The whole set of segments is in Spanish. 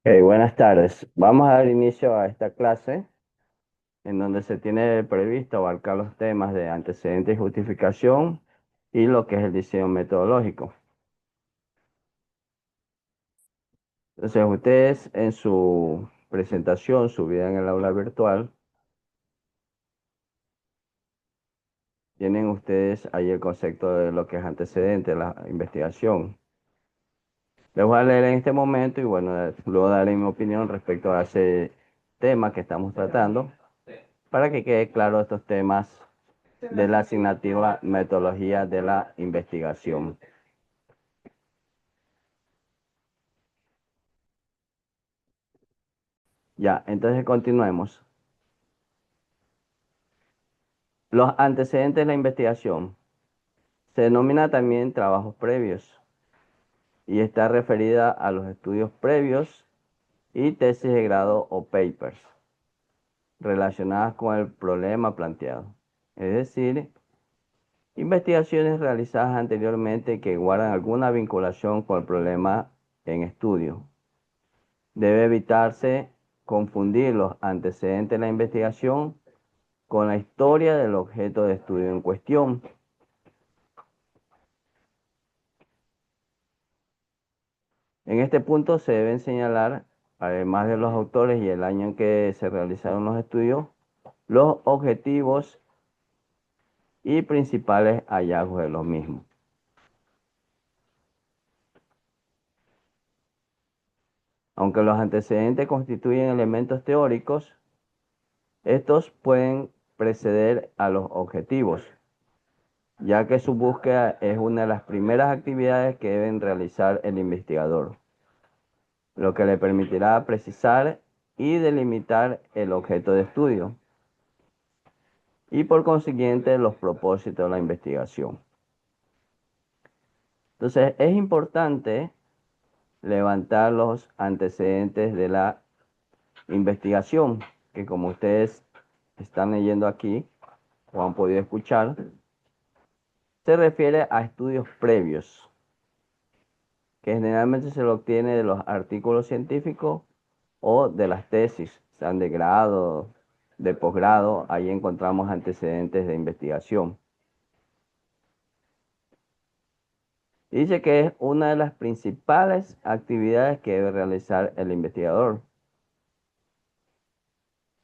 Buenas tardes. Vamos a dar inicio a esta clase en donde se tiene previsto abarcar los temas de antecedente y justificación y lo que es el diseño metodológico. Entonces, ustedes en su presentación subida en el aula virtual, tienen ustedes ahí el concepto de lo que es antecedente, la investigación. Les voy a leer en este momento y bueno, luego daré mi opinión respecto a ese tema que estamos tratando para que quede claro estos temas de la asignatura Metodología de la Investigación. Ya, entonces continuemos. Los antecedentes de la investigación. Se denomina también trabajos previos y está referida a los estudios previos y tesis de grado o papers relacionadas con el problema planteado. Es decir, investigaciones realizadas anteriormente que guardan alguna vinculación con el problema en estudio. Debe evitarse confundir los antecedentes de la investigación con la historia del objeto de estudio en cuestión. En este punto se deben señalar, además de los autores y el año en que se realizaron los estudios, los objetivos y principales hallazgos de los mismos. Aunque los antecedentes constituyen elementos teóricos, estos pueden preceder a los objetivos, ya que su búsqueda es una de las primeras actividades que deben realizar el investigador, lo que le permitirá precisar y delimitar el objeto de estudio y por consiguiente los propósitos de la investigación. Entonces es importante levantar los antecedentes de la investigación, que como ustedes están leyendo aquí o han podido escuchar, se refiere a estudios previos, que generalmente se lo obtiene de los artículos científicos o de las tesis, sean de grado, de posgrado. Ahí encontramos antecedentes de investigación. Dice que es una de las principales actividades que debe realizar el investigador,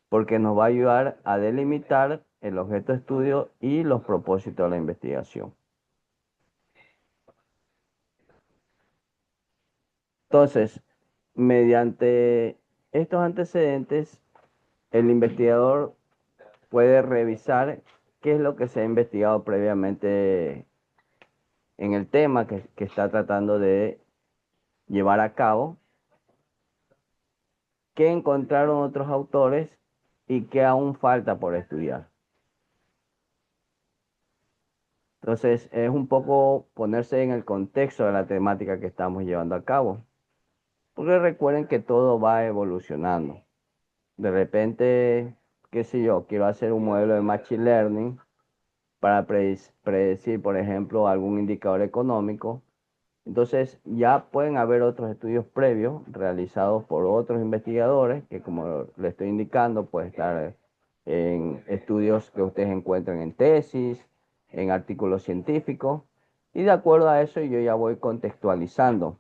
porque nos va a ayudar a delimitar el objeto de estudio y los propósitos de la investigación. Entonces, mediante estos antecedentes, el investigador puede revisar qué es lo que se ha investigado previamente en el tema que está tratando de llevar a cabo, qué encontraron otros autores y qué aún falta por estudiar. Entonces, es un poco ponerse en el contexto de la temática que estamos llevando a cabo. Porque recuerden que todo va evolucionando. De repente, qué sé yo, quiero hacer un modelo de Machine Learning para predecir, por ejemplo, algún indicador económico. Entonces, ya pueden haber otros estudios previos realizados por otros investigadores, que como le estoy indicando, puede estar en estudios que ustedes encuentran en tesis, en artículos científicos, y de acuerdo a eso yo ya voy contextualizando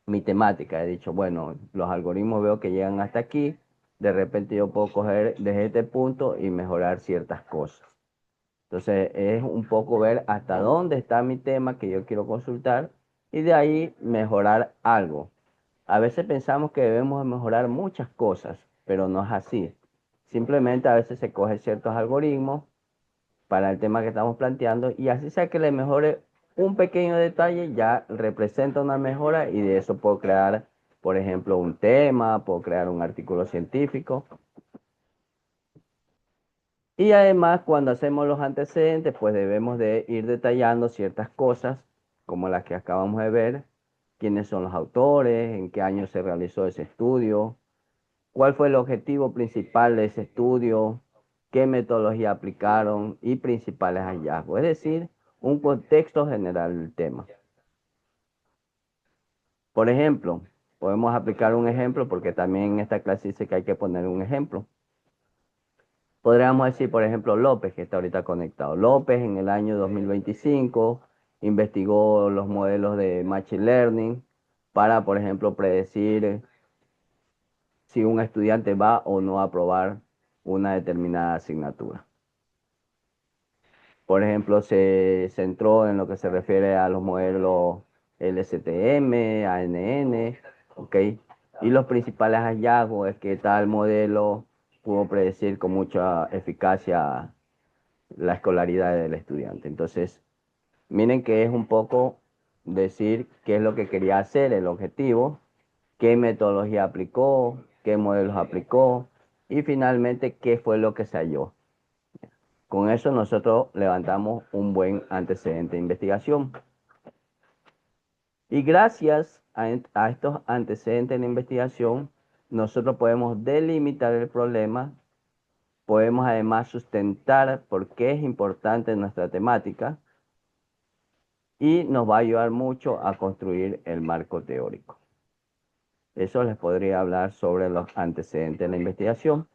mi temática. He dicho, bueno, los algoritmos veo que llegan hasta aquí, de repente yo puedo coger desde este punto y mejorar ciertas cosas. Entonces es un poco ver hasta dónde está mi tema que yo quiero consultar y de ahí mejorar algo. A veces pensamos que debemos mejorar muchas cosas, pero no es así. Simplemente a veces se cogen ciertos algoritmos para el tema que estamos planteando y así sea que le mejore un pequeño detalle, ya representa una mejora y de eso puedo crear, por ejemplo, un tema, puedo crear un artículo científico. Y además, cuando hacemos los antecedentes, pues debemos de ir detallando ciertas cosas, como las que acabamos de ver, quiénes son los autores, en qué año se realizó ese estudio, cuál fue el objetivo principal de ese estudio, qué metodología aplicaron y principales hallazgos, es decir, un contexto general del tema. Por ejemplo, Podemos aplicar un ejemplo porque también en esta clase dice que hay que poner un ejemplo. Podríamos decir, por ejemplo, López, que está ahorita conectado. López en el año 2025 investigó los modelos de Machine Learning para, por ejemplo, predecir si un estudiante va o no a aprobar una determinada asignatura. Por ejemplo, se centró en lo que se refiere a los modelos LSTM, ANN, ¿ok? Y los principales hallazgos es que tal modelo pudo predecir con mucha eficacia la escolaridad del estudiante. Entonces, miren que es un poco decir qué es lo que quería hacer, el objetivo, qué metodología aplicó, qué modelos aplicó y finalmente qué fue lo que se halló. Con eso nosotros levantamos un buen antecedente de investigación. Y gracias a estos antecedentes de investigación, nosotros podemos delimitar el problema, podemos además sustentar por qué es importante nuestra temática y nos va a ayudar mucho a construir el marco teórico. Eso les podría hablar sobre los antecedentes de la investigación.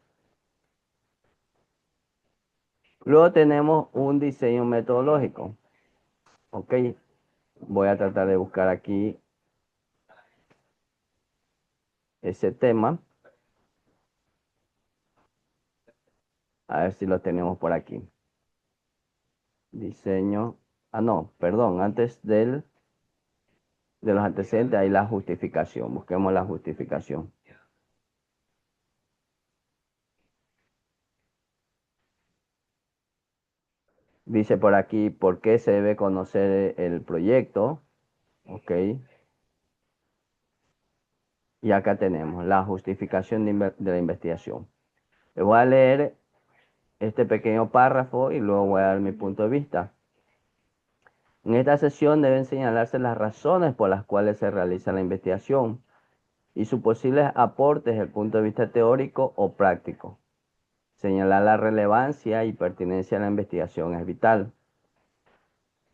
Luego tenemos un diseño metodológico. Ok, voy a tratar de buscar aquí ese tema. A ver si lo tenemos por aquí. Diseño. Ah, no, perdón, antes de los antecedentes hay la justificación. Busquemos la justificación. Dice por aquí, ¿por qué se debe conocer el proyecto? Ok. Y acá tenemos la justificación de la investigación. Les voy a leer este pequeño párrafo y luego voy a dar mi punto de vista. En esta sesión deben señalarse las razones por las cuales se realiza la investigación y sus posibles aportes desde el punto de vista teórico o práctico. Señalar la relevancia y pertinencia de la investigación es vital.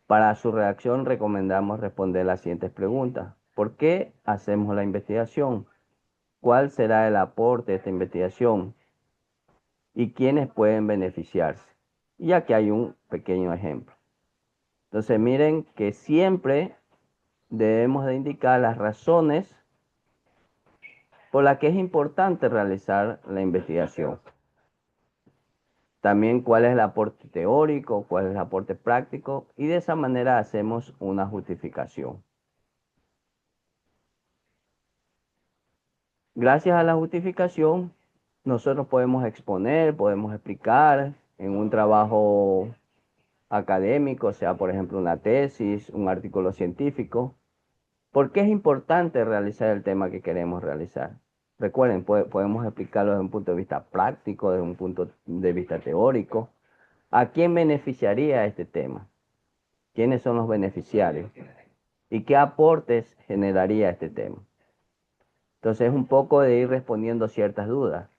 Para su redacción recomendamos responder las siguientes preguntas. ¿Por qué hacemos la investigación? ¿Cuál será el aporte de esta investigación? ¿Y quiénes pueden beneficiarse? Y aquí hay un pequeño ejemplo. Entonces miren que siempre debemos de indicar las razones por las que es importante realizar la investigación. También cuál es el aporte teórico, cuál es el aporte práctico y de esa manera hacemos una justificación. Gracias a la justificación, nosotros podemos exponer, podemos explicar en un trabajo académico, sea por ejemplo una tesis, un artículo científico, por qué es importante realizar el tema que queremos realizar. Recuerden, podemos explicarlo desde un punto de vista práctico, desde un punto de vista teórico. ¿A quién beneficiaría este tema? ¿Quiénes son los beneficiarios? ¿Y qué aportes generaría este tema? Entonces es un poco de ir respondiendo ciertas dudas.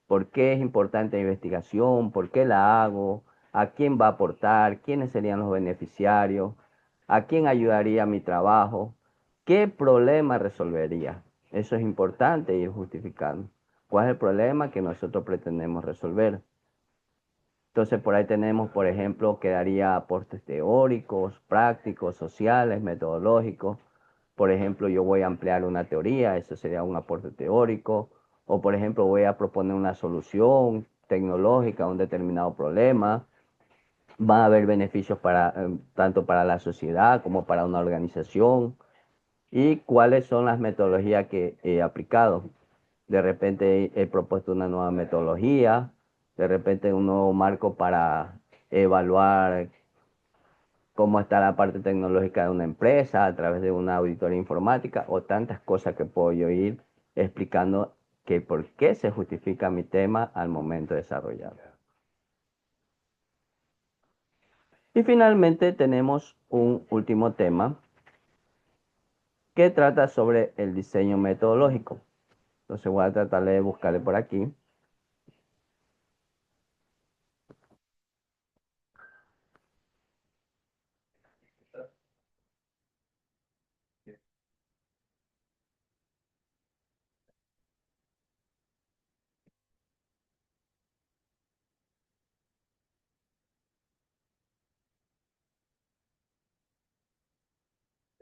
¿Por qué es importante la investigación? ¿Por qué la hago? ¿A quién va a aportar? ¿Quiénes serían los beneficiarios? ¿A quién ayudaría mi trabajo? ¿Qué problema resolvería? Eso es importante ir justificando. ¿Cuál es el problema que nosotros pretendemos resolver? Entonces por ahí tenemos, por ejemplo, que daría aportes teóricos, prácticos, sociales, metodológicos. Por ejemplo, yo voy a ampliar una teoría, eso sería un aporte teórico. O por ejemplo, voy a proponer una solución tecnológica a un determinado problema. Va a haber beneficios tanto para la sociedad como para una organización. ¿Y cuáles son las metodologías que he aplicado? De repente he propuesto una nueva metodología, de repente un nuevo marco para evaluar cómo está la parte tecnológica de una empresa a través de una auditoría informática o tantas cosas que puedo yo ir explicando que por qué se justifica mi tema al momento de desarrollarlo. Y finalmente tenemos un último tema que trata sobre el diseño metodológico. Entonces voy a tratar de buscarle por aquí.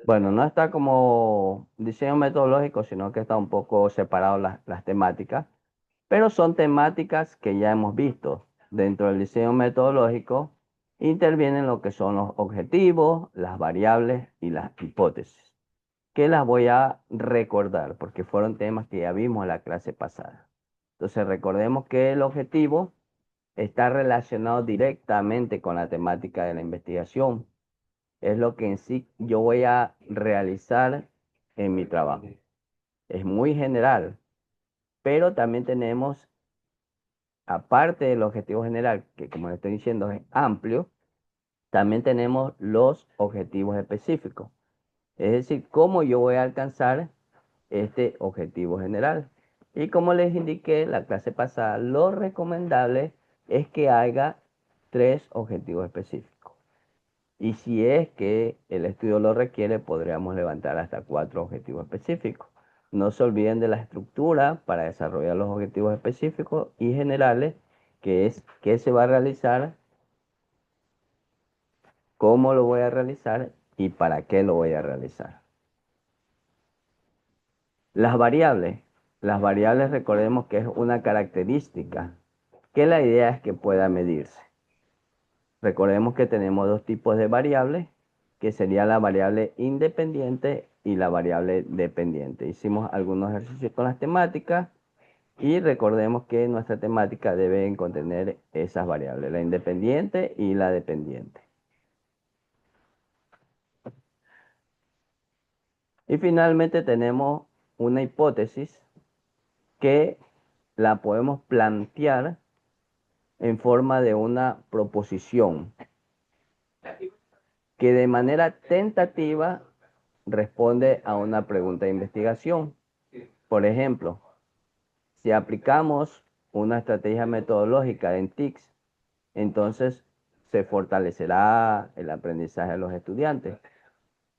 Bueno, no está como diseño metodológico, sino que está un poco separado las temáticas, pero son temáticas que ya hemos visto. Dentro del diseño metodológico intervienen lo que son los objetivos, las variables y las hipótesis, que las voy a recordar porque fueron temas que ya vimos en la clase pasada. Entonces recordemos que el objetivo está relacionado directamente con la temática de la investigación. Es lo que en sí yo voy a realizar en mi trabajo. Es muy general, pero también tenemos, aparte del objetivo general, que como le estoy diciendo es amplio, también tenemos los objetivos específicos. Es decir, cómo yo voy a alcanzar este objetivo general. Y como les indiqué la clase pasada, lo recomendable es que haga tres objetivos específicos. Y si es que el estudio lo requiere, podríamos levantar hasta cuatro objetivos específicos. No se olviden de la estructura para desarrollar los objetivos específicos y generales, que es qué se va a realizar, cómo lo voy a realizar y para qué lo voy a realizar. Las variables. Las variables recordemos que es una característica que la idea es que pueda medirse. Recordemos que tenemos dos tipos de variables, que sería la variable independiente y la variable dependiente. Hicimos algunos ejercicios con las temáticas y recordemos que nuestra temática debe contener esas variables, la independiente y la dependiente. Y finalmente tenemos una hipótesis que la podemos plantear en forma de una proposición que de manera tentativa responde a una pregunta de investigación. Por ejemplo, si aplicamos una estrategia metodológica en TICS, entonces se fortalecerá el aprendizaje de los estudiantes.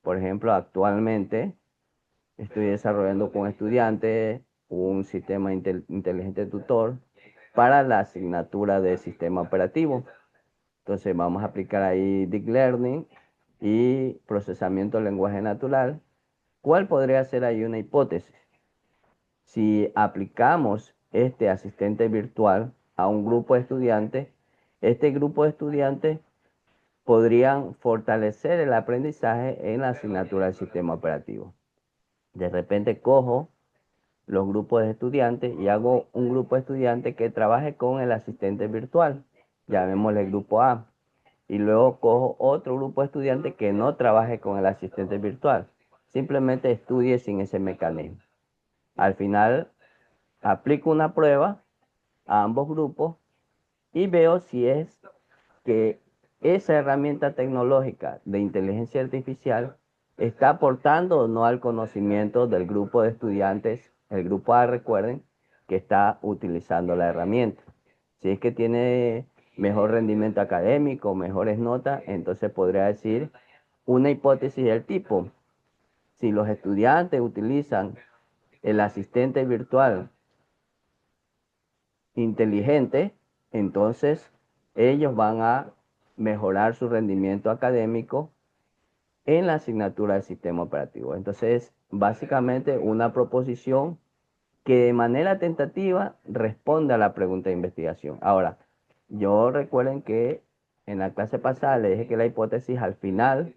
Por ejemplo, actualmente estoy desarrollando con estudiantes un sistema inteligente tutor para la asignatura de sistema operativo. Entonces vamos a aplicar ahí Deep Learning y procesamiento del lenguaje natural. ¿Cuál podría ser ahí una hipótesis? Si aplicamos este asistente virtual a un grupo de estudiantes, este grupo de estudiantes podrían fortalecer el aprendizaje en la asignatura del sistema operativo. De repente cojo los grupos de estudiantes y hago un grupo de estudiantes que trabaje con el asistente virtual, llamémosle grupo A, y luego cojo otro grupo de estudiantes que no trabaje con el asistente virtual, simplemente estudie sin ese mecanismo. Al final aplico una prueba a ambos grupos y veo si es que esa herramienta tecnológica de inteligencia artificial está aportando o no al conocimiento del grupo de estudiantes, el grupo A, recuerden, que está utilizando la herramienta. Si es que tiene mejor rendimiento académico, mejores notas, entonces podría decir una hipótesis del tipo, si los estudiantes utilizan el asistente virtual inteligente, entonces ellos van a mejorar su rendimiento académico en la asignatura del sistema operativo. Entonces, básicamente una proposición que de manera tentativa responde a la pregunta de investigación. Ahora, yo recuerden que en la clase pasada le dije que la hipótesis al final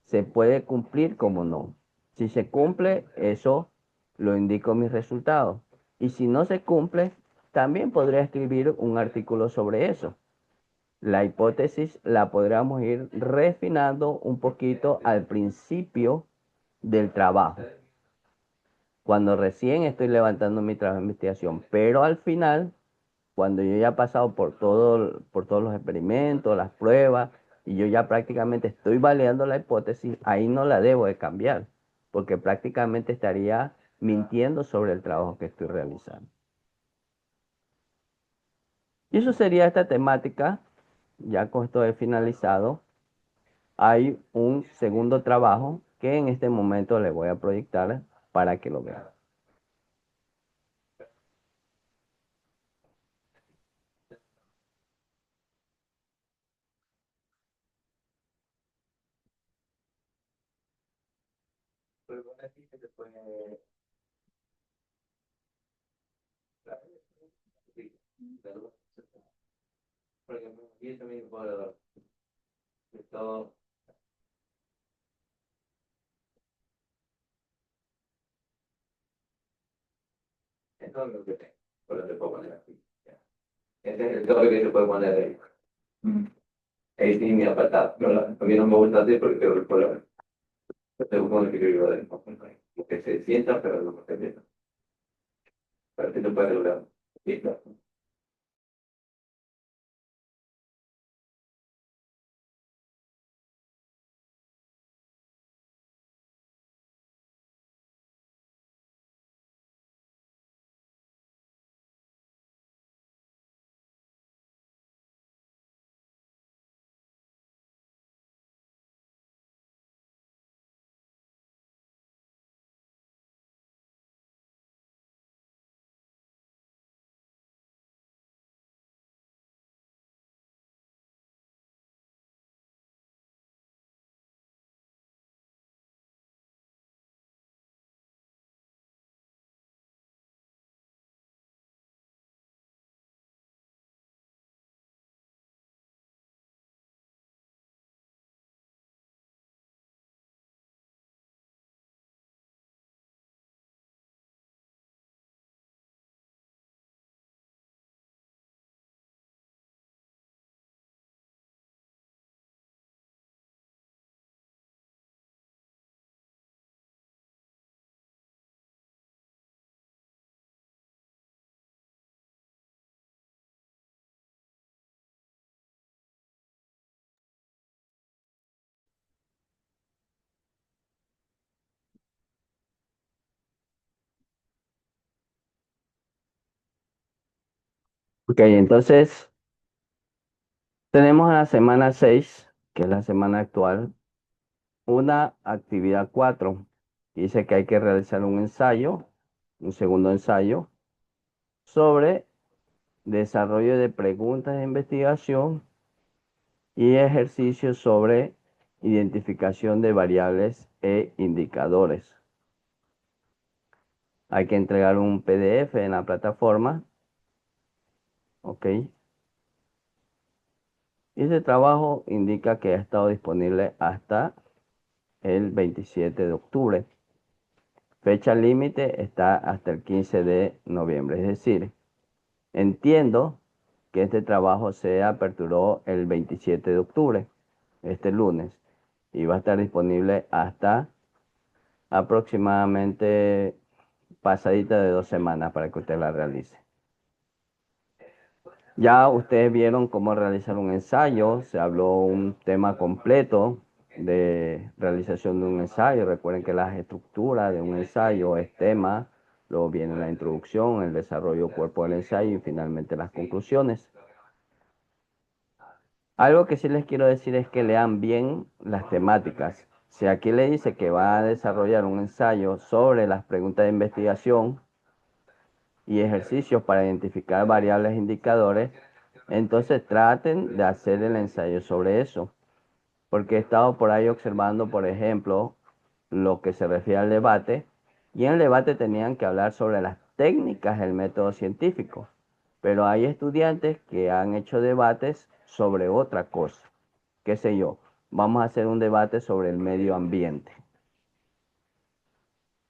se puede cumplir como no. Si se cumple, eso lo indico en mis resultados. Y si no se cumple, también podría escribir un artículo sobre eso. La hipótesis la podríamos ir refinando un poquito al principio del trabajo, cuando recién estoy levantando mi trabajo de investigación, pero al final, cuando yo ya he pasado por todos los experimentos, las pruebas, y yo ya prácticamente estoy validando la hipótesis, ahí no la debo de cambiar, porque prácticamente estaría mintiendo sobre el trabajo que estoy realizando. Y eso sería esta temática. Ya con esto he finalizado. Hay un segundo trabajo que en este momento le voy a proyectar para que lo vean. Esto es lo que tengo, pero te puedo poner aquí. Ya. Este es el toque que se puede poner ahí. Mm. Ahí sí me apartado. No, a mí no me gusta así porque quiero recuerdo. Te busco un equilibrio de que se sienta, pero no se sienta. Para que se pueda lograr. Listo. Ok, entonces tenemos en la semana 6, que es la semana actual, una actividad 4. Dice que hay que realizar un ensayo, un segundo ensayo, sobre desarrollo de preguntas de investigación y ejercicios sobre identificación de variables e indicadores. Hay que entregar un PDF en la plataforma, ¿ok? Y ese trabajo indica que ha estado disponible hasta el 27 de octubre. Fecha límite está hasta el 15 de noviembre. Es decir, entiendo que este trabajo se aperturó el 27 de octubre, este lunes, y va a estar disponible hasta aproximadamente pasadita de 2 semanas para que usted la realice. Ya ustedes vieron cómo realizar un ensayo, se habló un tema completo de realización de un ensayo. Recuerden que las estructuras de un ensayo es tema, luego viene la introducción, el desarrollo cuerpo del ensayo y finalmente las conclusiones. Algo que sí les quiero decir es que lean bien las temáticas. Si aquí le dice que va a desarrollar un ensayo sobre las preguntas de investigación y ejercicios para identificar variables e indicadores, entonces traten de hacer el ensayo sobre eso. Porque he estado por ahí observando, por ejemplo, lo que se refiere al debate, y en el debate tenían que hablar sobre las técnicas del método científico. Pero hay estudiantes que han hecho debates sobre otra cosa. Qué sé yo, vamos a hacer un debate sobre el medio ambiente.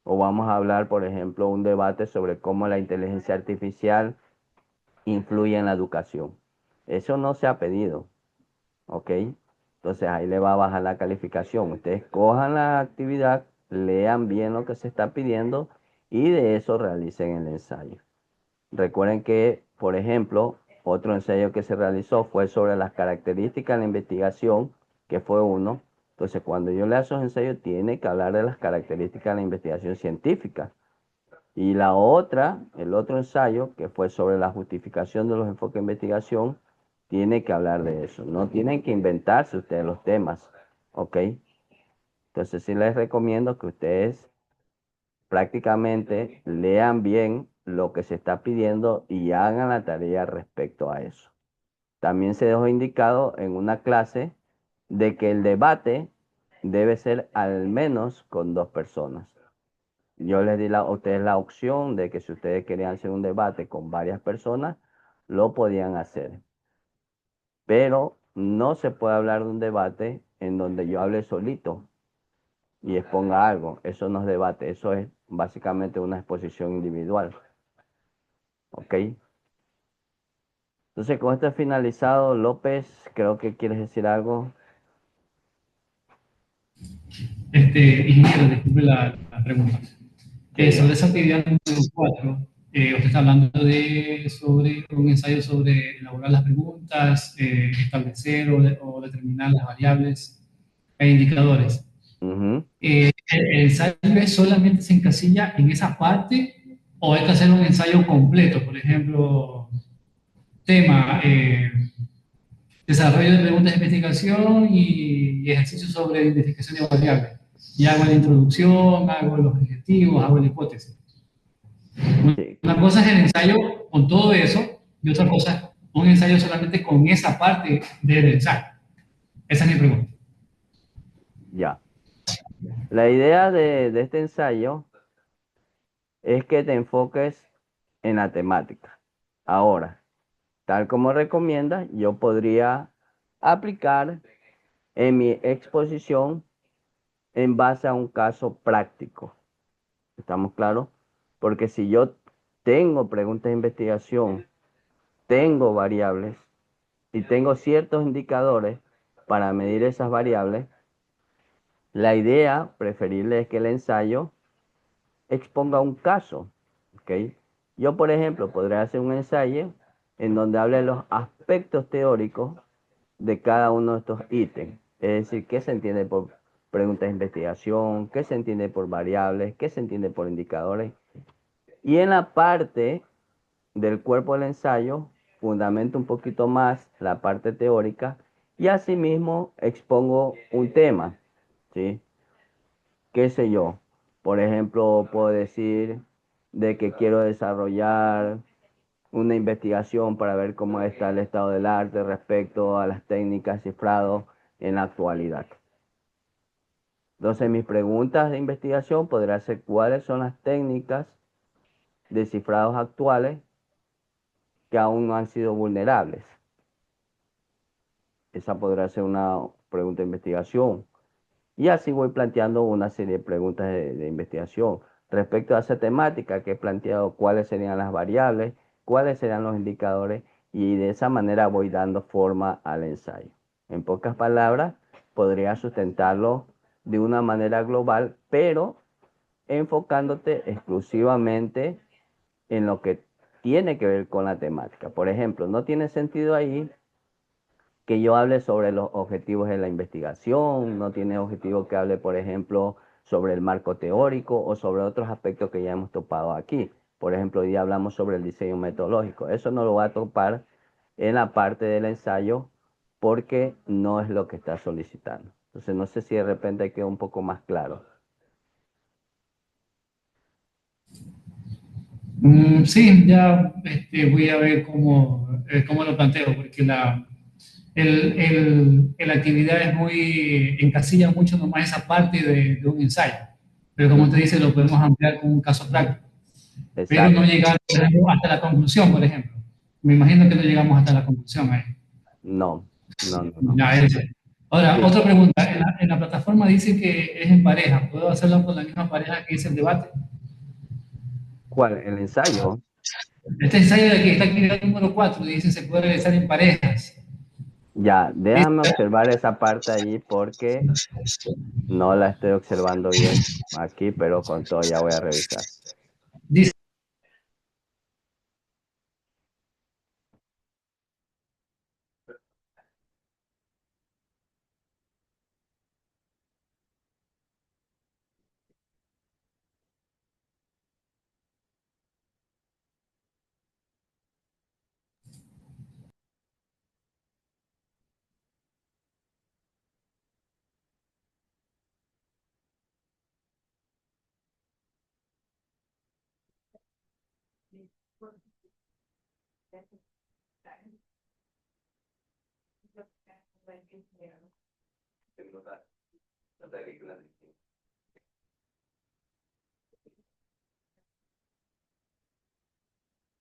O vamos a hablar, por ejemplo, un debate sobre cómo la inteligencia artificial influye en la educación. Eso no se ha pedido, ¿ok? Entonces ahí le va a bajar la calificación. Ustedes cojan la actividad, lean bien lo que se está pidiendo y de eso realicen el ensayo. Recuerden que, por ejemplo, otro ensayo que se realizó fue sobre las características de la investigación, que fue uno. Entonces, cuando yo lea esos ensayos, tiene que hablar de las características de la investigación científica. Y la otra, el otro ensayo, que fue sobre la justificación de los enfoques de investigación, tiene que hablar de eso. No tienen que inventarse ustedes los temas, ¿ok? Entonces, sí les recomiendo que ustedes prácticamente lean bien lo que se está pidiendo y hagan la tarea respecto a eso. También se dejó indicado en una clase de que el debate debe ser al menos con 2 personas. yo les di a ustedes la opción de que si ustedes querían hacer un debate con varias personas, lo podían hacer. Pero no se puede hablar de un debate en donde yo hable solito y exponga algo. Eso no es debate, eso es básicamente una exposición individual. ¿Ok? Entonces, con esto finalizado, López, creo que quieres decir algo. Ingeniero, disculpe la pregunta. Sí, Sobre dígame. esa actividad número 4, usted está hablando sobre un ensayo sobre elaborar las preguntas, establecer o determinar las variables e indicadores. Ujú. ¿El ensayo solamente se encasilla en esa parte o hay que hacer un ensayo completo? Por ejemplo, tema, desarrollo de preguntas de investigación y ejercicios sobre identificación de variables. Y hago la introducción, hago los objetivos, hago la hipótesis. Sí, Una cosa es el ensayo con todo eso y otra cosa es un ensayo solamente con esa parte del ensayo. Esa es mi pregunta. ya. La idea de este ensayo es que te enfoques en la temática. Ahora, tal como recomienda, yo podría aplicar en mi exposición en base a un caso práctico. ¿Estamos claros? Porque si yo tengo preguntas de investigación, tengo variables y tengo ciertos indicadores para medir esas variables, la idea preferible es que el ensayo exponga un caso. ¿Ok? Yo, por ejemplo, podría hacer un ensayo en donde hable de los aspectos teóricos de cada uno de estos ítems. Es decir, qué se entiende por preguntas de investigación, qué se entiende por variables, qué se entiende por indicadores. Y en la parte del cuerpo del ensayo, fundamento un poquito más la parte teórica y asimismo expongo un tema, ¿sí? ¿Qué sé yo? Por ejemplo, puedo decir de que quiero desarrollar una investigación para ver cómo está el estado del arte respecto a las técnicas cifrado en la actualidad. Entonces, mis preguntas de investigación podrían ser cuáles son las técnicas de cifrados actuales que aún no han sido vulnerables. Esa podrá ser una pregunta de investigación. Y así voy planteando una serie de preguntas de investigación. Respecto a esa temática que he planteado, cuáles serían las variables, cuáles serían los indicadores, y de esa manera voy dando forma al ensayo. En pocas palabras, podría sustentarlo de una manera global, pero enfocándote exclusivamente en lo que tiene que ver con la temática. Por ejemplo, no tiene sentido ahí que yo hable sobre los objetivos de la investigación, no tiene objetivo que hable, por ejemplo, sobre el marco teórico o sobre otros aspectos que ya hemos topado aquí. Por ejemplo, hoy día hablamos sobre el diseño metodológico. Eso no lo va a topar en la parte del ensayo porque no es lo que está solicitando. Entonces, no sé si de repente queda un poco más claro. Sí, ya voy a ver cómo lo planteo, porque la actividad es muy, encasilla mucho nomás esa parte de un ensayo. Pero como te Ujú. dice, lo podemos ampliar con un caso práctico. Pero no Exacto. llegar por ejemplo, hasta la conclusión, por ejemplo. Me imagino que no llegamos hasta la conclusión ahí. No, no, no, no. Ya, ese. Ahora, Sí, otra pregunta. En la plataforma dice que es en pareja. ¿Puedo hacerlo con la misma pareja que hice el debate? ¿cuál? El ensayo. Este ensayo de aquí, esta actividad número 4 dice se puede realizar en parejas. Ya, Dice, déjame observar esa parte ahí porque no la estoy observando bien aquí, pero con todo ya voy a revisar. dice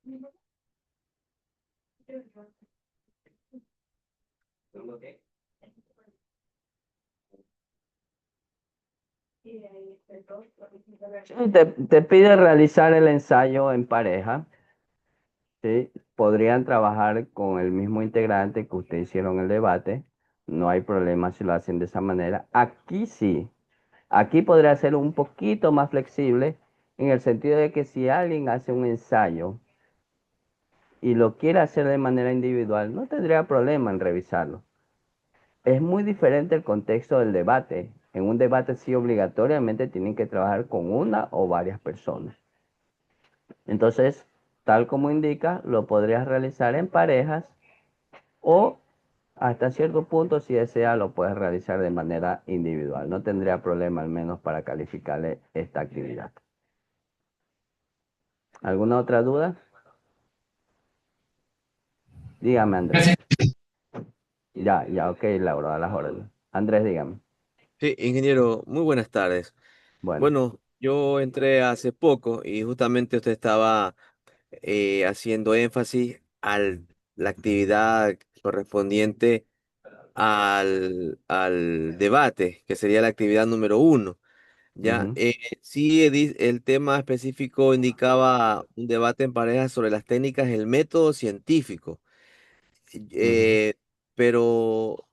Sí, te pide realizar el ensayo en pareja, ¿sí? Podrían trabajar con el mismo integrante que ustedes hicieron el debate. No hay problema si lo hacen de esa manera. Aquí sí. Aquí podría ser un poquito más flexible en el sentido de que si alguien hace un ensayo y lo quiere hacer de manera individual, no tendría problema en revisarlo. Es muy diferente el contexto del debate. En un debate sí obligatoriamente tienen que trabajar con una o varias personas. Entonces, tal como indica, lo podrías realizar en parejas o hasta cierto punto, si desea, lo puedes realizar de manera individual. No tendría problema al menos para calificarle esta actividad. ¿Alguna otra duda? Dígame, Andrés. Gracias. Ya, ok, Laura, a las órdenes. Andrés, dígame. Sí, ingeniero, muy buenas tardes. Bueno. Bueno, yo entré hace poco y justamente usted estaba haciendo énfasis a la actividad correspondiente al debate, que sería la actividad número uno. Ya, Ujú, sí, el tema específico indicaba un debate en pareja sobre las técnicas, el método científico. ujú, Eh, pero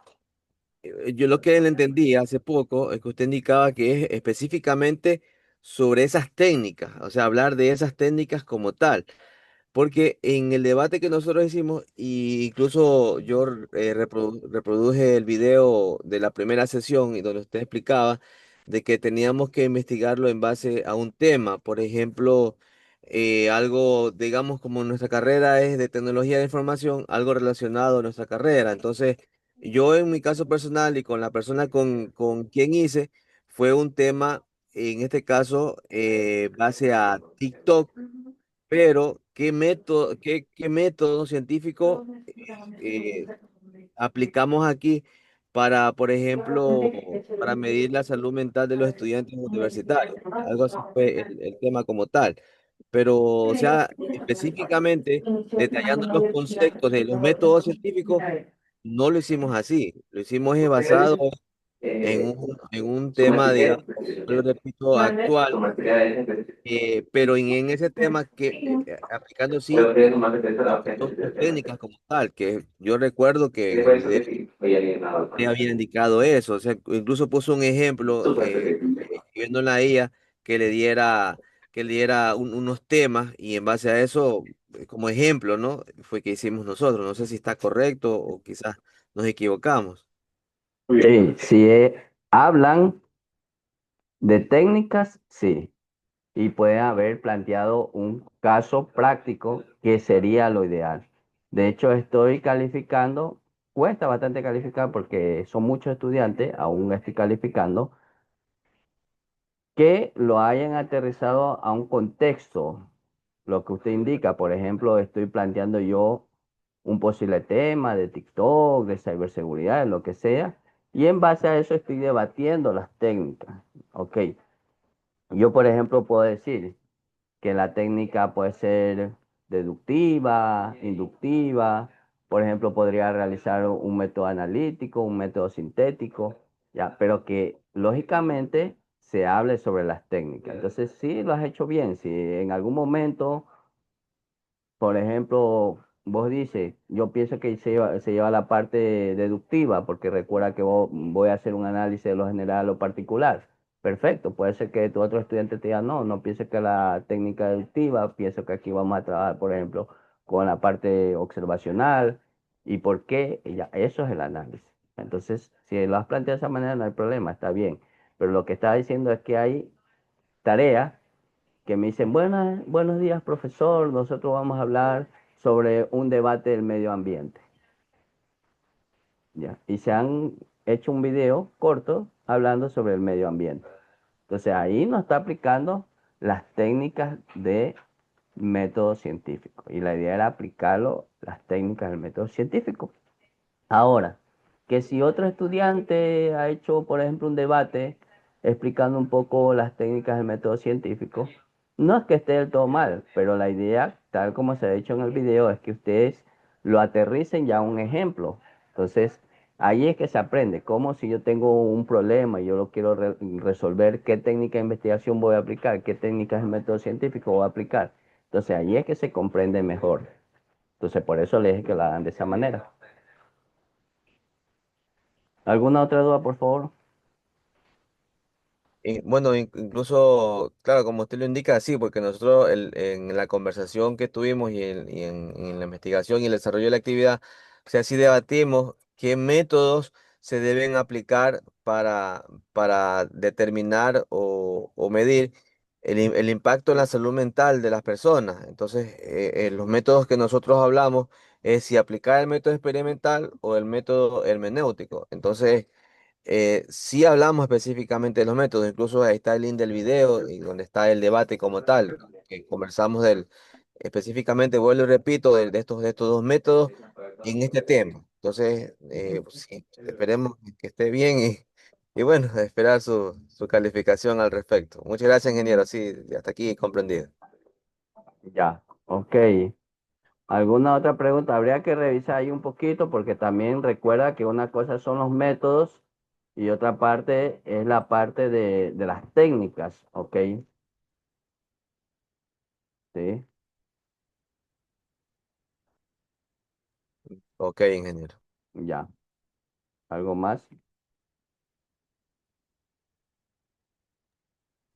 yo lo que le entendí hace poco es que usted indicaba que es específicamente sobre esas técnicas, o sea, hablar de esas técnicas como tal. Porque en el debate que nosotros hicimos, y incluso yo reproduje el video de la primera sesión y donde usted explicaba de que teníamos que investigarlo en base a un tema, por ejemplo, algo, digamos, como nuestra carrera es de tecnología de información, algo relacionado a nuestra carrera. Entonces, yo en mi caso personal y con la persona con quien hice, fue un tema, en este caso, base a TikTok, pero qué método científico aplicamos aquí para, por ejemplo, para medir la salud mental de los estudiantes universitarios? Algo así fue el tema como tal. Pero, o sea, específicamente detallando los conceptos de los métodos científicos, no lo hicimos así. Lo hicimos basado en un tema, digamos, lo repito, actual, pero en ese tema que aplicando sí dos técnicas como tal, que yo recuerdo que en el video te había indicado eso, o sea, incluso puso un ejemplo, escribiendo en la IA que le diera unos temas y en base a eso, como ejemplo, ¿no? Fue que hicimos nosotros, no sé si está correcto o quizás nos equivocamos. sí, si hablan de técnicas, sí. Y pueden haber planteado un caso práctico que sería lo ideal. De hecho, estoy calificando, cuesta bastante calificar porque son muchos estudiantes, aún estoy calificando, que lo hayan aterrizado a un contexto, lo que usted indica. Por ejemplo, estoy planteando yo un posible tema de TikTok, de ciberseguridad, de lo que sea, y en base a eso estoy debatiendo las técnicas. Ok, yo por ejemplo puedo decir que la técnica puede ser deductiva, inductiva. Por ejemplo, podría realizar un método analítico, un método sintético, ya, pero que lógicamente se hable sobre las técnicas. Entonces, sí, lo has hecho bien. Si en algún momento por ejemplo, vos dices, yo pienso que se lleva la parte deductiva, porque recuerda que voy a hacer un análisis de lo general a lo particular. Perfecto, puede ser que tu otro estudiante te diga, no, no piense que la técnica deductiva, pienso que aquí vamos a trabajar, por ejemplo, con la parte observacional y por qué, y ya, eso es el análisis. Entonces, si lo has planteado de esa manera, no hay problema, está bien. Pero lo que está diciendo es que hay tareas que me dicen, buenos días, profesor, nosotros vamos a hablar sobre un debate del medio ambiente. ¿Ya? Y se han hecho un video corto hablando sobre el medio ambiente. Entonces ahí nos está aplicando las técnicas de método científico. Y la idea era aplicarlo, las técnicas del método científico. Ahora, que si otro estudiante ha hecho, por ejemplo, un debate explicando un poco las técnicas del método científico, No es que esté del todo mal, pero la idea, tal como se ha dicho en el video, es que ustedes lo aterricen ya a un ejemplo. Entonces, ahí es que se aprende. Como si yo tengo un problema y yo lo quiero resolver, ¿qué técnica de investigación voy a aplicar? ¿Qué técnicas de método científico voy a aplicar? Entonces, ahí es que se comprende mejor. Entonces, por eso les dije que lo hagan de esa manera. ¿Alguna otra duda, por favor? Y, bueno, incluso, claro, como usted lo indica, sí, porque nosotros en la conversación que tuvimos y en la investigación y el desarrollo de la actividad, o sea, sí debatimos qué métodos se deben aplicar para determinar o medir el impacto en la salud mental de las personas. Entonces, los métodos que nosotros hablamos es si aplicar el método experimental o el método hermenéutico. Entonces, sí hablamos específicamente de los métodos, incluso ahí está el link del video y donde está el debate como tal, que conversamos específicamente, vuelvo y repito, de estos dos métodos en este tema. Entonces, pues sí, esperemos que esté bien y bueno, esperar su calificación al respecto. Muchas gracias, ingeniero. Sí, hasta aquí comprendido. Ya, ok. ¿Alguna otra pregunta? Habría que revisar ahí un poquito porque también recuerda que una cosa son los métodos y otra parte es la parte de las técnicas, ¿ok? Sí, Ok, ingeniero. ya. ¿Algo más?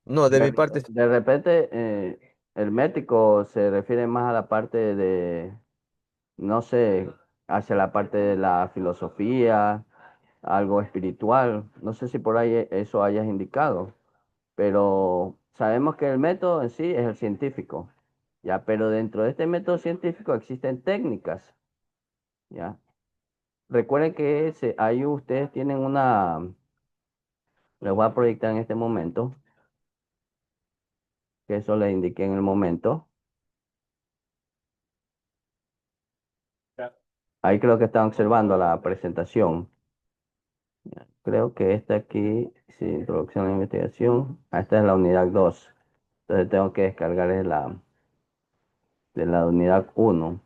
No, de mi parte, De repente, el médico se refiere más a la parte de, no sé, hacia la parte de la filosofía, algo espiritual. No sé si por ahí eso hayas indicado, pero sabemos que el método en sí es el científico, ya, pero dentro de este método científico existen técnicas, ya. Recuerden que ahí ustedes tienen les voy a proyectar en este momento, que eso les indiqué en el momento. Ahí creo que están observando la presentación. Creo que esta aquí, sí, introducción a la investigación. Esta es la unidad 2. Entonces tengo que descargar de la unidad 1.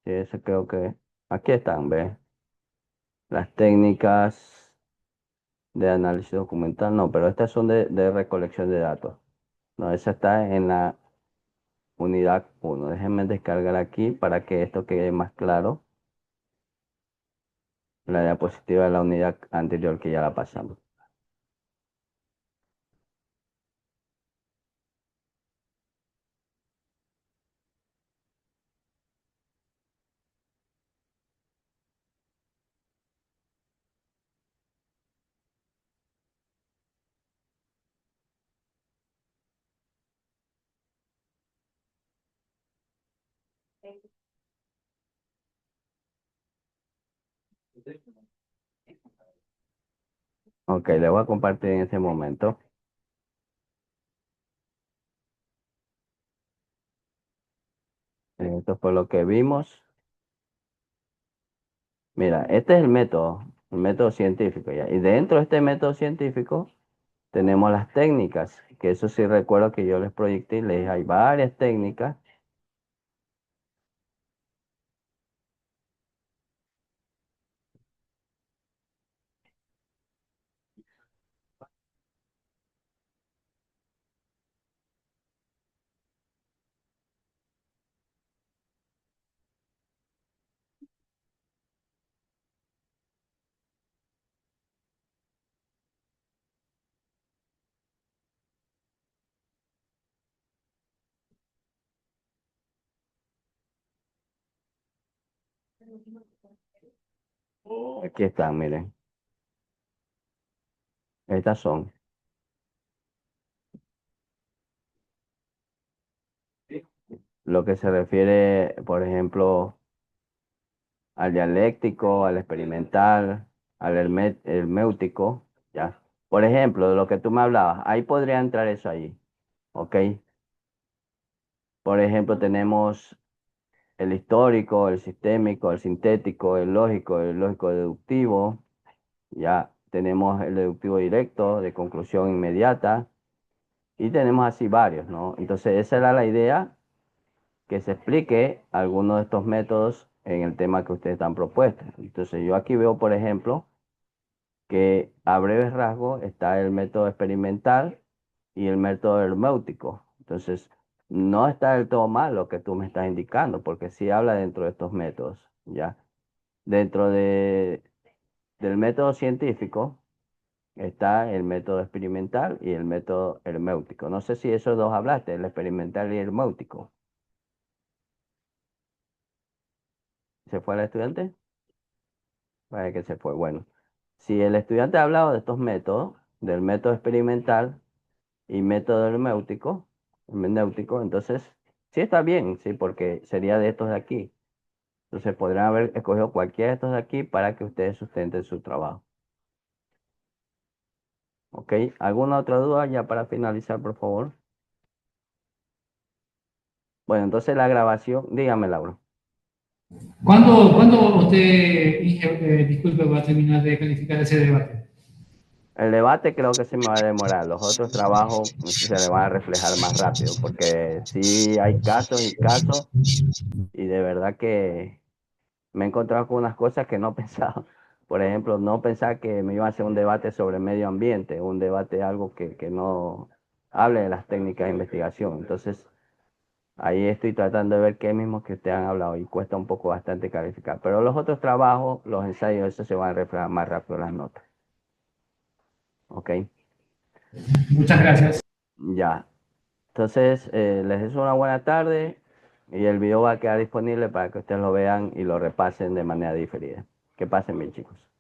Sí, eso creo que aquí están, ¿ves? Las técnicas de análisis documental, no, pero estas son de recolección de datos. No, esa está en la unidad 1. Déjenme descargar aquí para que esto quede más claro. La diapositiva de la unidad anterior que ya la pasamos. Ok, le voy a compartir en este momento. Esto fue lo que vimos. Mira, este es el método científico, ¿ya? Y dentro de este método científico tenemos las técnicas, que eso sí recuerdo que yo les proyecté y les dije, hay varias técnicas. Aquí están, miren. Estas son lo que se refiere, por ejemplo, al dialéctico, al experimental, al herméutico, ¿ya? Por ejemplo, de lo que tú me hablabas, ahí podría entrar eso ahí, ¿ok? Por ejemplo, tenemos el histórico, el sistémico, el sintético, el lógico deductivo. Ya tenemos el deductivo directo de conclusión inmediata y tenemos así varios, ¿no? Entonces esa era la idea, que se explique algunos de estos métodos en el tema que ustedes han propuesto. Entonces yo aquí veo, por ejemplo, que a breves rasgos está el método experimental y el método herméutico. Entonces, no está del todo mal lo que tú me estás indicando, porque sí habla dentro de estos métodos, ¿ya? Dentro del método científico está el método experimental y el método herméutico. No sé si esos dos hablaste, el experimental y el herméutico. ¿Se fue el estudiante? Vaya que se fue. Bueno, si el estudiante ha hablado de estos métodos, del método experimental y método hermenéutico, entonces sí está bien, sí, porque sería de estos de aquí. Entonces podrían haber escogido cualquiera de estos de aquí para que ustedes sustenten su trabajo. ¿Ok? ¿Alguna otra duda ya para finalizar, por favor? Bueno, entonces la grabación, dígame, Laura. ¿Cuándo usted, Inge, disculpe, va a terminar de calificar ese debate? El debate creo que se me va a demorar. Los otros trabajos se le van a reflejar más rápido, porque sí hay casos y casos, y de verdad que me he encontrado con unas cosas que no pensaba. Por ejemplo, no pensaba que me iba a hacer un debate sobre medio ambiente, un debate algo que no hable de las técnicas de investigación. Entonces, ahí estoy tratando de ver qué mismos que ustedes han hablado y cuesta un poco bastante calificar. Pero los otros trabajos, los ensayos, eso se van a reflejar más rápido en las notas. ¿Ok? Muchas gracias. Ya. Entonces, les deseo una buena tarde y el video va a quedar disponible para que ustedes lo vean y lo repasen de manera diferida. Que pasen bien, chicos.